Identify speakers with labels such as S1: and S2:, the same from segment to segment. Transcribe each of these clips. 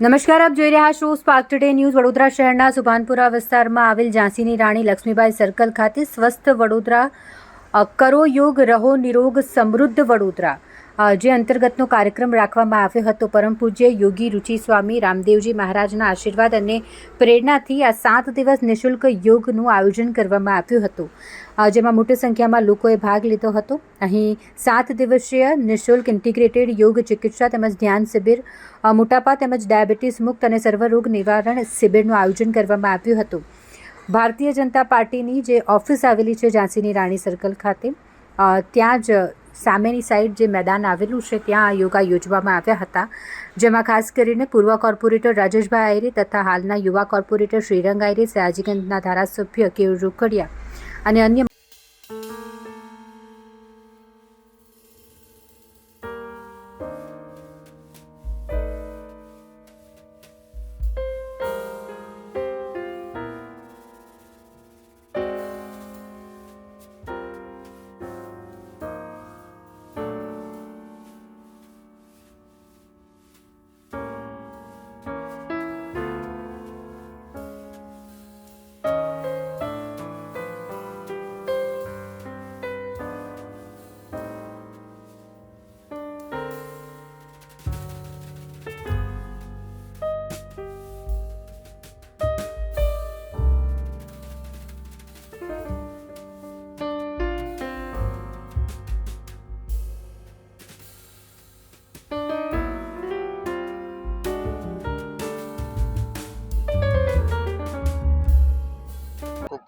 S1: નમસ્કાર, આપ જોઈ રહ્યા છો સ્પાર્ક ટુડે ન્યૂઝ। વડોદરા શહેરના સુભાનપુરા વિસ્તારમાં આવેલ ઝાંસીની રાણી લક્ષ્મીબાઈ સર્કલ ખાતે સ્વસ્થ વડોદરા કરો યોગ રહો નિરોગ સમૃદ્ધ વડોદરા જે અંતર્ગતનો કાર્યક્રમ રાખવામાં આવ્યો હતો। પરમ પૂજ્ય યોગી રુચિ સ્વામી રામદેવજી મહારાજના આશીર્વાદ અને પ્રેરણાથી આ 7 દિવસ નિઃશુલ્ક યોગનું આયોજન કરવામાં આવ્યું હતું, જેમાં મોટી સંખ્યામાં લોકોએ ભાગ લીધો હતો। અહીં 7 દિવસીય નિઃશુલ્ક ઇન્ટિગ્રેટેડ યોગ ચિકિત્સા તેમજ ધ્યાન શિબિર, મોટાપા તેમજ ડાયાબિટીસ મુક્ત અને સર્વરોગ નિવારણ શિબિરનું આયોજન કરવામાં આવ્યું હતું। ભારતીય જનતા પાર્ટીની જે ઓફિસ આવેલી છે ઝાંસીની રાણી સર્કલ ખાતે, ત્યાં જ સામેની સાઈડ જે મેદાન આવેલું છે ત્યાં આ યોગા યોજવામાં આવ્યા હતા, જેમાં ખાસ કરીને પૂર્વ કોર્પોરેટર રાજેશભાઈ આયરે તથા હાલના યુવા કોર્પોરેટર શ્રીરંગ આયરે, સયાજીગંજના ધારાસભ્ય કેયુર રોકડિયા અને અન્ય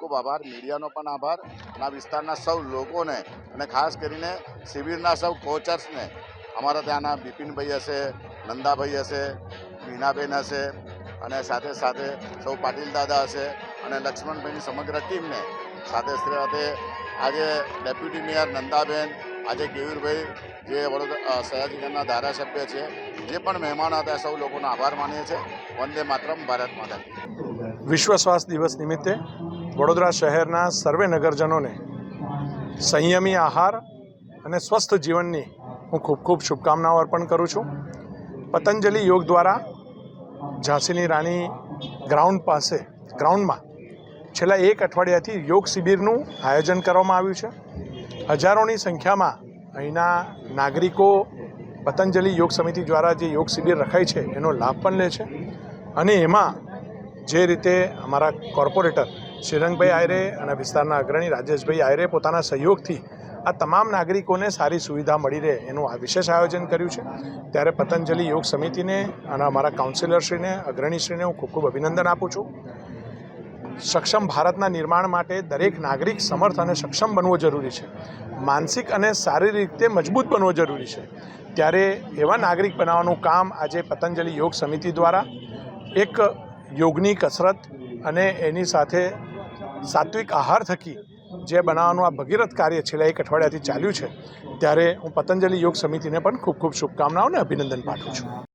S2: ખૂબ આભાર, મીડિયાનો પણ આભાર અને આ વિસ્તારના સૌ લોકોને અને ખાસ કરીને શિબિરના સૌ કોચર્સને, અમારા ત્યાંના બિપિનભાઈ હશે, નંદાભાઈ હશે, મીનાબેન હશે અને સાથે સાથે સૌ પાટીલ દાદા હશે અને લક્ષ્મણભાઈની સમગ્ર ટીમને સાથે સાથે આજે ડેપ્યુટી મેયર નંદાબેન, આજે કેયુરભાઈ જે વડોદરા સયાજીગંજના ધારાસભ્ય છે, જે પણ મહેમાનો હતા, સૌ લોકોનો આભાર માનીએ છીએ। વંદે માતરમ, ભારત માતા કી।
S3: વિશ્વ સ્વાસ્થ્ય દિવસ નિમિત્તે વડોદરા શહેરના સર્વે નગરજનોને સંયમી આહાર અને સ્વસ્થ જીવનની હું ખૂબ ખૂબ શુભકામનાઓ અર્પણ કરું છું। પતંજલિ યોગ દ્વારા ઝાંસીની રાણી ગ્રાઉન્ડમાં છેલ્લા 1 અઠવાડિયાથી યોગ શિબિરનું આયોજન કરવામાં આવ્યું છે। હજારોની સંખ્યામાં અહીંના નાગરિકો પતંજલિ યોગ સમિતિ દ્વારા જે યોગ શિબિર રખાય છે એનો લાભ પણ લે છે અને એમાં જે રીતે અમારા કોર્પોરેટર શ્રીરંગભાઈ આયરે અને વિસ્તારના અગ્રણી રાજેશભાઈ આયરે પોતાના સહયોગથી આ તમામ નાગરિકોને સારી સુવિધા મળી રહે એનું આ વિશેષ આયોજન કર્યું છે, ત્યારે પતંજલિ યોગ સમિતિને અને અમારા કાઉન્સિલરશ્રીને, અગ્રણીશ્રીને હું ખૂબ ખૂબ અભિનંદન આપું છું। સક્ષમ ભારતના નિર્માણ માટે દરેક નાગરિક સમર્થ અને સક્ષમ બનવો જરૂરી છે, માનસિક અને શારીરિક રીતે મજબૂત બનવો જરૂરી છે। ત્યારે એવા નાગરિક બનાવવાનું કામ આજે પતંજલિ યોગ સમિતિ દ્વારા એક યોગની કસરત અને એની સાથે સાત્વિક આહાર થકી જે બનાવવાનું આ ભગીરથ કાર્ય છેલ્લા 1 અઠવાડિયાથી ચાલ્યું છે, ત્યારે હું પતંજલિ યોગ સમિતિને પણ ખૂબ ખૂબ શુભકામનાઓ અને અભિનંદન પાઠવું છું।